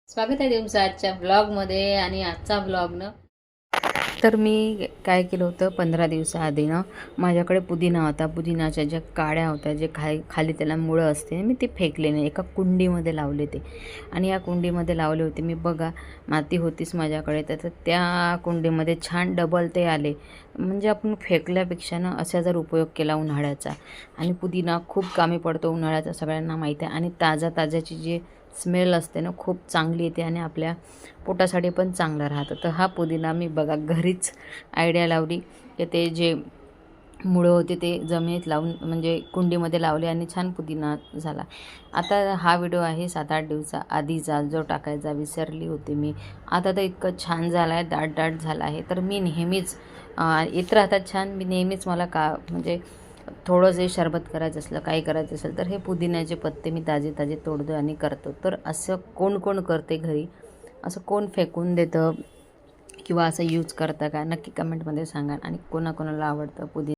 स्वागत आहे तुमचं आजच्या ब्लॉगमध्ये. आणि आजचा ब्लॉग तर मी काय केलं होतं, 15 दिवसाआधी माझ्याकडे पुदिना होता. पुदिनाच्या ज्या काड्या होत्या, जे खाली त्याला मुळं असते, मी ते फेकले नाही, एका कुंडीमध्ये लावले ते. आणि या कुंडीमध्ये लावले होते मी. बघा, माती होतीच माझ्याकडे, तर त्या कुंडीमध्ये छान डबल ते आले. म्हणजे आपण फेकल्यापेक्षा असा जर उपयोग केला उन्हाळ्याचा, आणि पुदिना खूप कामी पडतो उन्हाळ्याचा, सगळ्यांना माहीत आहे. आणि ताजाची जी स्मेल असते खूप चांगली येते आणि आपल्या पोटासाठी पण चांगलं राहतं. तर हा पुदिना मी बघा घरीच आयडिया लावली की ते जे मुळं होते ते जमिनीत लावून म्हणजे कुंडीमध्ये लावले आणि छान पुदिना झाला. आता हा व्हिडिओ आहे 7-8 दिवसाआधीचा, जो टाकायचा विसरली होती मी. आता तर इतकं छान झालं आहे, दाट झाला आहे. तर मी नेहमीच येत राहतात छान. मी नेहमीच मला म्हणजे थोडं जे शरबत करायचं असलं, काही करायचं असेल, तर हे पुदिन्याचे पत्ते मी ताजे तोडतो आणि करतो. तर असं कोण करते घरी, असं कोण फेकून देतं किंवा असं यूज करतं का, नक्की कमेंटमध्ये सांगा. आणि कोणाकोणाला आवडतं पुदिना.